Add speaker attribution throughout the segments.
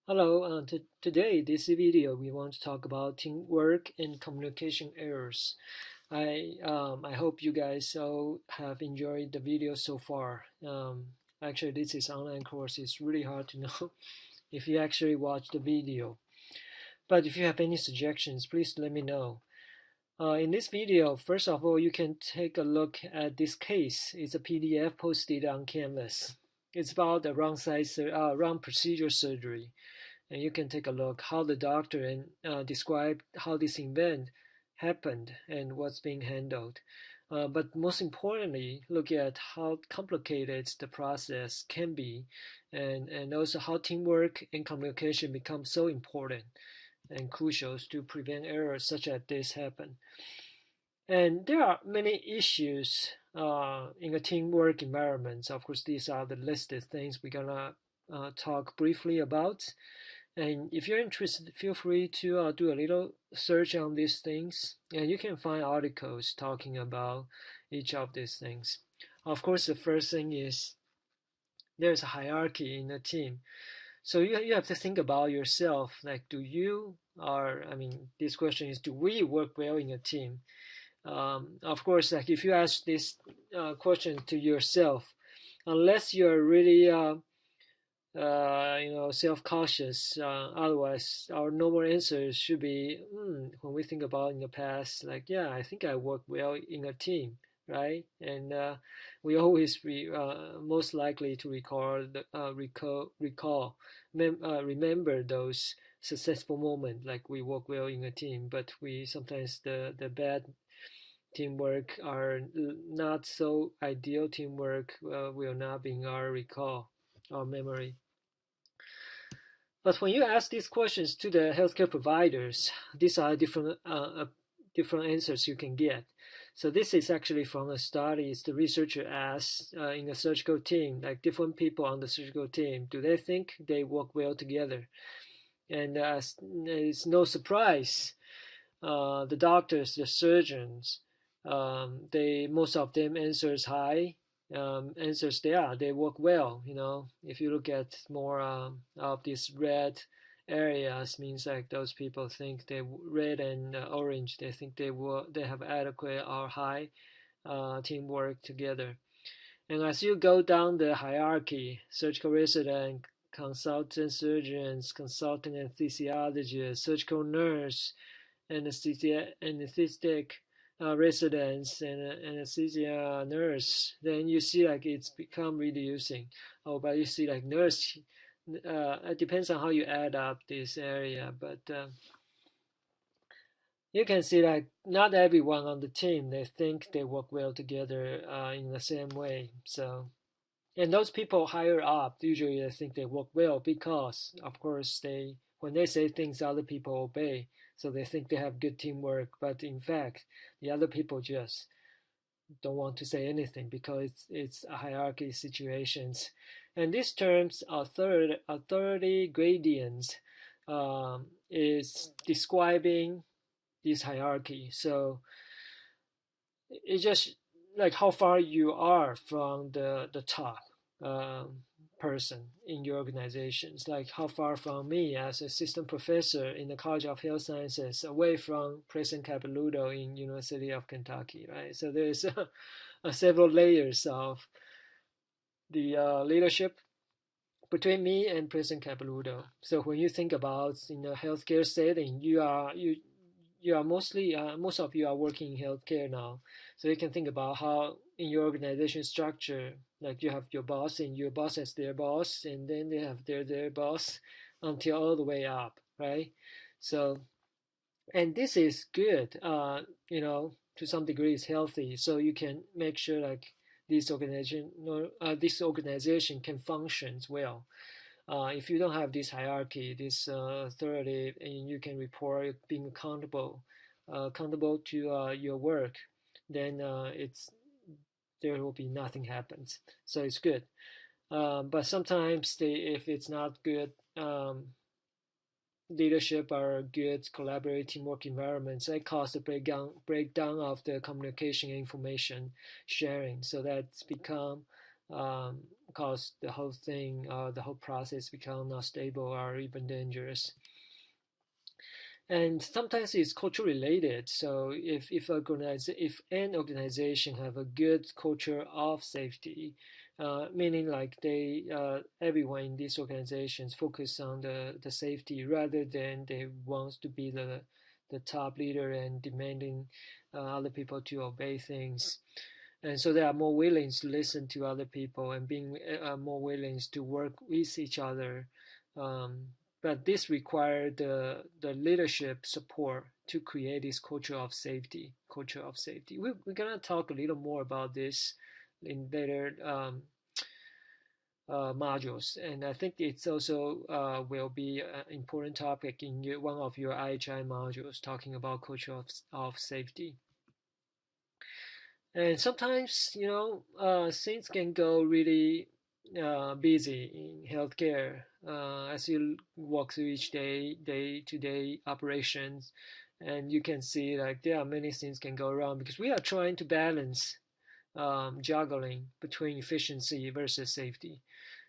Speaker 1: Hello, today this video we want to talk about teamwork and communication errors. I hope you guys all have enjoyed the video so far. Actually, this is online course. It's really hard to know if you actually watch the video. But if you have any suggestions, please let me know. In this video, first of all, you can take a look at this case. It's a PDF posted on Canvas. It's about a wrong procedure surgery. And you can take a look how the doctor and describe how this event happened and what's being handled. But most importantly, look at how complicated the process can be, and also how teamwork and communication become so important and crucial to prevent errors such as this happen. And there are many issues in a teamwork environment. Of course, these are the listed things we're gonna talk briefly about. And if you're interested, feel free to do a little search on these things, and you can find articles talking about each of these things. Of course, the first thing is there's a hierarchy in a team. So you have to think about yourself. Like, this question is, do we work well in a team? Of course, like if you ask this question to yourself, unless you're really self-cautious. Otherwise, our normal answer should be, when we think about in the past, like, yeah, I think I work well in a team, right? And we always most likely to remember those successful moments, like we work well in a team. But we sometimes the bad teamwork are not so ideal teamwork will not be in our our memory. But when you ask these questions to the healthcare providers, these are different answers you can get. So this is actually from the studies the researcher asked in a surgical team, like different people on the surgical team, do they think they work well together? And it's no surprise, the doctors, the surgeons, most of them answers high, answers they work well. If you look at more of these red areas, means like those people think they red and orange, they think they have adequate or high teamwork together. And as you go down the hierarchy, surgical resident, consultant surgeons, consultant anesthesiologist, surgical nurse, anesthetic residents, and anesthesia nurse, then you see like it's become reducing. Oh, but you see like nurse, it depends on how you add up this area, but you can see like not everyone on the team, they think they work well together in the same way. So, and those people higher up, usually they think they work well because, of course, when they say things, other people obey. So they think they have good teamwork, but in fact, the other people just don't want to say anything because it's a hierarchy situations. And these terms, authority gradients, is describing this hierarchy. So it's just like how far you are from the top person in your organizations, like how far from me as assistant professor in the College of Health Sciences away from President Capelouto in University of Kentucky, right? So there's several layers of the leadership between me and President Capelouto. So when you think about in a healthcare setting, you are mostly most of you are working in healthcare now, so you can think about how in your organization structure, like you have your boss and your boss has their boss, and then they have their boss until all the way up, right? So, and this is good, to some degree it's healthy, so you can make sure like this organization can function well. If you don't have this hierarchy, this authority, and you can report being accountable to your work, then there will be nothing happens. So it's good. But sometimes if it's not good leadership or good collaborating work environments, that cause a breakdown of the communication and information sharing. So that's become cause the whole thing, the whole process become not stable or even dangerous. And sometimes it's culture related. So if an organization have a good culture of safety, meaning like everyone in these organizations focus on the safety rather than they want to be the top leader and demanding other people to obey things. And so they are more willing to listen to other people and being more willing to work with each other. Um, but this required the leadership support to create this culture of safety. Culture of safety. We're gonna talk a little more about this in later modules, and I think it's also will be an important topic in one of your IHI modules, talking about culture of safety. And sometimes, things can go really busy in healthcare as you walk through each day-to-day operations, and you can see like there are many things can go wrong because we are trying to balance juggling between efficiency versus safety.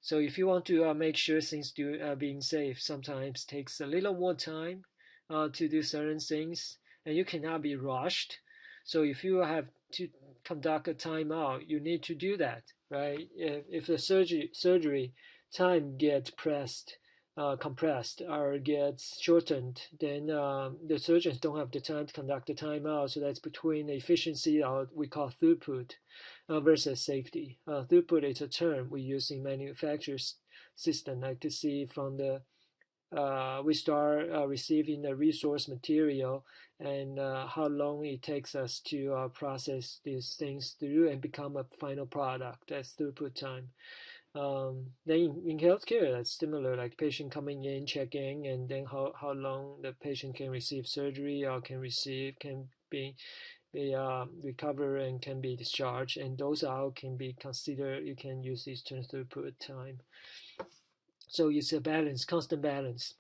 Speaker 1: So if you want to make sure things do being safe, sometimes takes a little more time to do certain things, and you cannot be rushed. So if you have to conduct a timeout, you need to do that, right? If the surgery time gets compressed or gets shortened, then the surgeons don't have the time to conduct the timeout. So that's between efficiency, or we call throughput, versus safety. Throughput is a term we use in manufacturers system, like to see from the we start receiving the resource material and how long it takes us to process these things through and become a final product. That's throughput time. Then in healthcare, that's similar, like patient coming in, checking, and then how long the patient can receive surgery or can be recover and can be discharged, and those all can be considered. You can use this term throughput time. So it's a balance, constant balance.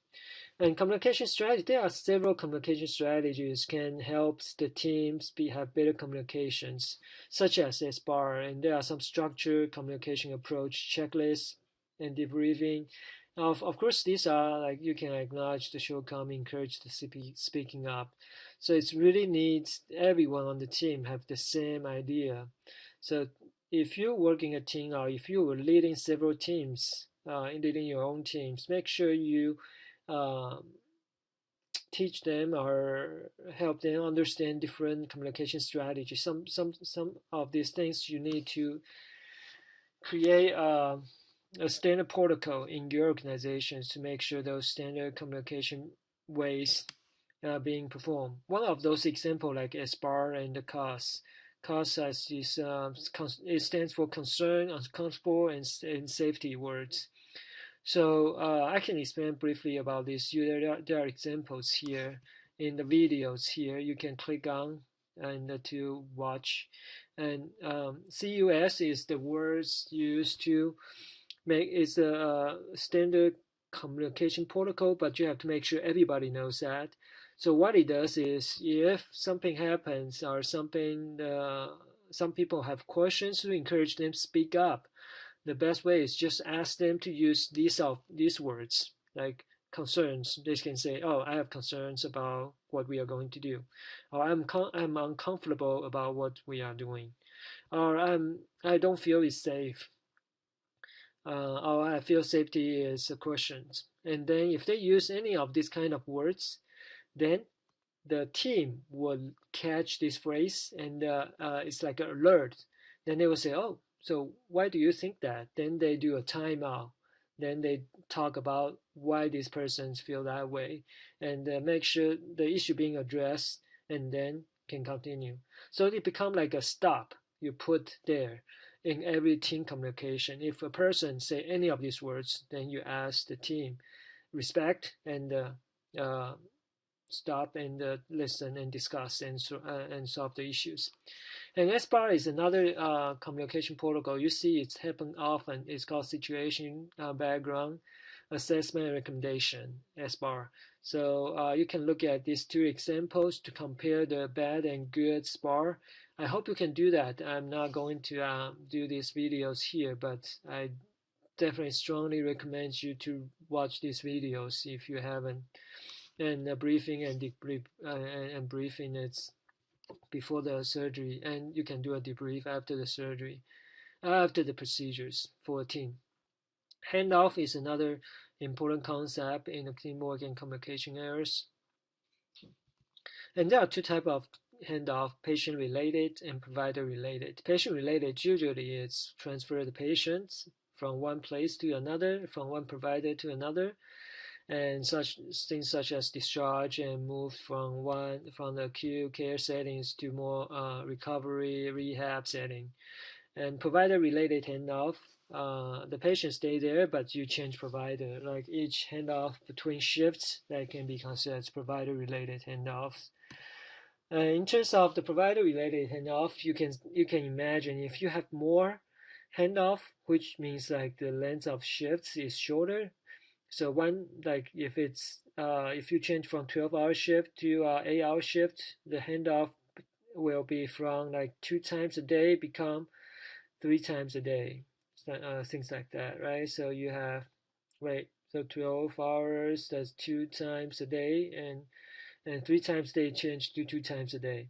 Speaker 1: And communication strategy, there are several communication strategies can help the teams have better communications, such as SBAR. And there are some structured communication approach, checklists, and debriefing. Of course, these are like you can acknowledge the shortcoming, encourage the speaking up. So it really needs everyone on the team have the same idea. So if you're working a team or if you are leading several teams, leading your own teams, make sure you um, teach them or help them understand different communication strategies. Some of these things you need to create a standard protocol in your organizations to make sure those standard communication ways are being performed. One of those examples, like SBAR and the COS. COS is it stands for concern, uncomfortable, and safety words. So I can explain briefly about this. There are examples here in the videos here. You can click on and to watch. And CUS is the words used to make it's a standard communication protocol, but you have to make sure everybody knows that. So what it does is, if something happens or something, some people have questions, to encourage them to speak up. The best way is just ask them to use these words like concerns. They can say, "Oh, I have concerns about what we are going to do," or I'm uncomfortable about what we are doing," or I don't feel it's safe," or "I feel safety is a question." And then if they use any of these kind of words, then the team will catch this phrase, and it's like an alert. Then they will say, "Oh, so why do you think that?" Then they do a timeout. Then they talk about why these persons feel that way, and make sure the issue being addressed, and then can continue. So it become like a stop you put there in every team communication. If a person say any of these words, then you ask the team, respect, and stop and listen and discuss and solve the issues. And SBAR is another communication protocol. You see it's happen often. It's called situation background. assessment and recommendation, SBAR. So you can look at these two examples to compare the bad and good SBAR. I hope you can do that. I'm not going to do these videos here, but I definitely strongly recommend you to watch these videos if you haven't. And briefing and debrief and briefing it's before the surgery, and you can do a debrief after the surgery, after the procedures for a team. Handoff is another important concept in the teamwork and communication errors. And there are two types of handoff: patient-related and provider-related. Patient-related usually is transfer the patients from one place to another, from one provider to another, and such things such as discharge and move from the acute care settings to more recovery rehab setting. And provider related handoff, the patient stay there but you change provider, like each handoff between shifts that can be considered as provider related handoffs. In terms of the provider related handoff, you can imagine if you have more handoff, which means like the length of shifts is shorter. So one, like if you change from 12-hour shift to 8-hour shift, the handoff will be from like 2 times a day become 3 times a day, things like that, right? So you have, wait, so 12 hours, that's 2 times a day, and 3 times a day change to 2 times a day.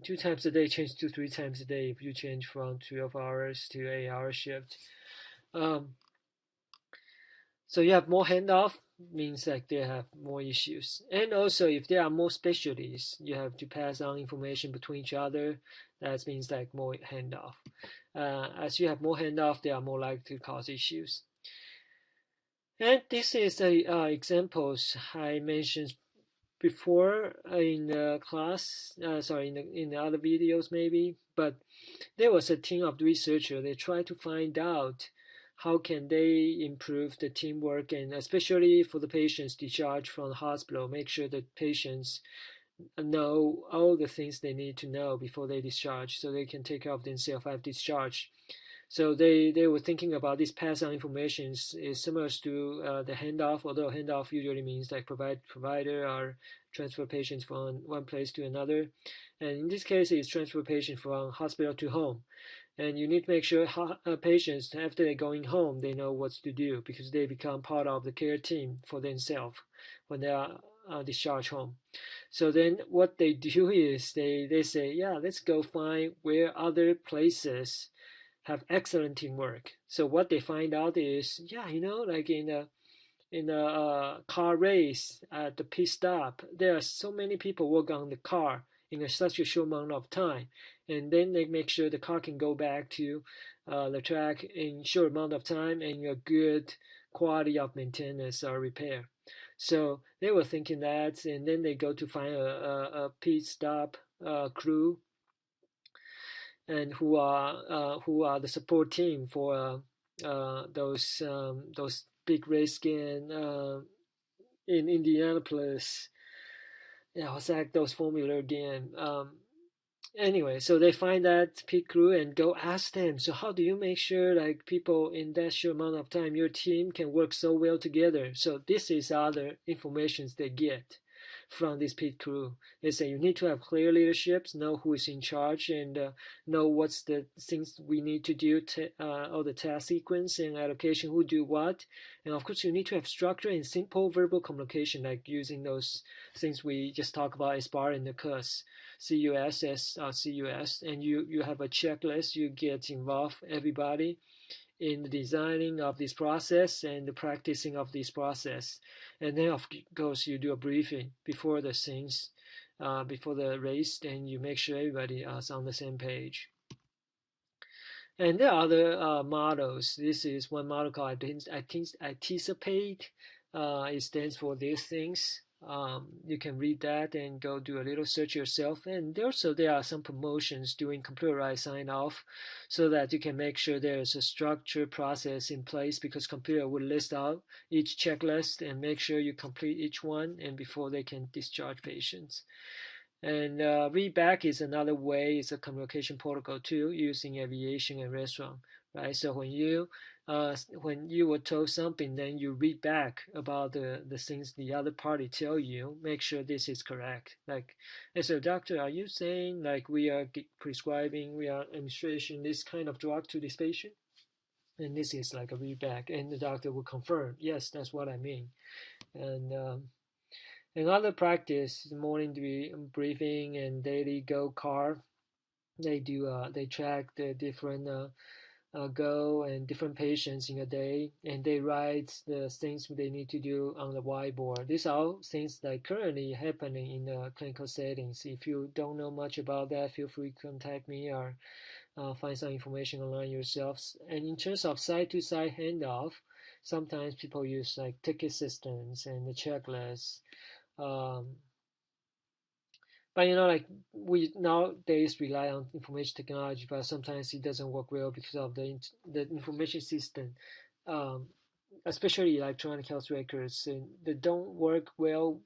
Speaker 1: Two times a day change to 3 times a day if you change from 12 hours to 8-hour shift. So you have more handoff, means like they have more issues. And also if there are more specialties, you have to pass on information between each other. That means like more handoff. As you have more handoff, they are more likely to cause issues. And this is the examples I mentioned before in the class, in the other videos maybe, but there was a team of researchers. They tried to find out how can they improve the teamwork, and especially for the patients discharged from the hospital, make sure that patients know all the things they need to know before they discharge so they can take care of themselves after discharge. So they were thinking about this pass on information is similar to the handoff, although handoff usually means like provider or transfer patients from one place to another. And in this case, it's transfer patients from hospital to home. And you need to make sure patients, after they're going home, they know what to do because they become part of the care team for themselves when they are discharged home. So then what they do is they say, yeah, let's go find where other places have excellent teamwork. So what they find out is, yeah, like in a car race at the pit stop, there are so many people work on the car in such a short amount of time, and then they make sure the car can go back to the track in short amount of time and a good quality of maintenance or repair. So they were thinking that, and then they go to find a pit stop crew and who are the support team for those big race in Indianapolis. Yeah, what's that? Those Formula game. Anyway, so they find that pit crew and go ask them. So how do you make sure like people in that short amount of time, your team can work so well together? So this is other informations they get from this pit crew. They say you need to have clear leaderships, know who is in charge, and know what's the things we need to do, all the task sequence and allocation, who do what. And of course, you need to have structure and simple verbal communication, like using those things we just talked about as bar in the course. CUS, and you have a checklist. You get involved everybody in the designing of this process and the practicing of this process, and then of course you do a briefing before the things, before the race, and you make sure everybody is on the same page. And there are other models. This is one model called anticipate. It stands for these things. You can read that and go do a little search yourself. And also there are some promotions doing computerized sign off so that you can make sure there is a structured process in place, because computer will list out each checklist and make sure you complete each one and before they can discharge patients. And readback is another way. It's a communication protocol too, using aviation and restaurant, right? So when you when you were told something, then you read back about the things the other party tell you. Make sure this is correct. Like, as a doctor, are you saying like we are prescribing, we are administration this kind of drug to this patient? And this is like a read back, and the doctor will confirm, yes, that's what I mean. And another practice, morning briefing and daily go card. They track the different go and different patients in a day, and they write the things they need to do on the whiteboard. These are all things that currently happening in the clinical settings. If you don't know much about that, feel free to contact me or find some information online yourselves. And in terms of side-to-side handoff, sometimes people use like ticket systems and the checklists. Um, but like we nowadays rely on information technology, but sometimes it doesn't work well because of the information system, um, especially electronic health records, and they don't work well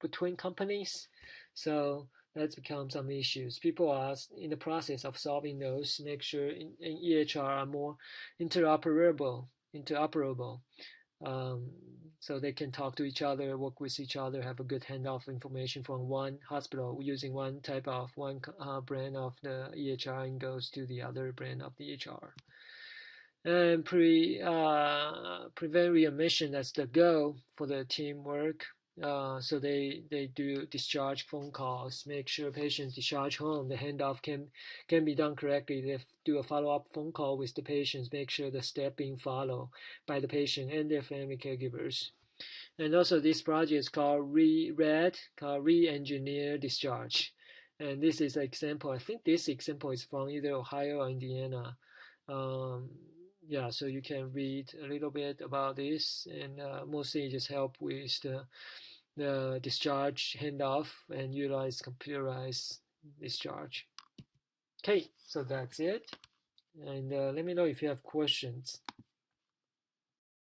Speaker 1: between companies. So that's become some issues. People are in the process of solving those. Make sure in EHR are more interoperable, um, so they can talk to each other, work with each other, have a good handoff of information from one hospital using one type of one brand of the EHR and goes to the other brand of the EHR. And prevent readmission, that's the goal for the teamwork. So they do discharge phone calls, make sure patients discharge home. The handoff can be done correctly. They do a follow-up phone call with the patients, make sure the step being followed by the patient and their family caregivers. And also this project is called Re-Engineer Discharge. And this is an example. I think this example is from either Ohio or Indiana. Um, yeah, so you can read a little bit about this, and mostly just help with the discharge handoff and utilize computerized discharge. Okay, so that's it. And let me know if you have questions.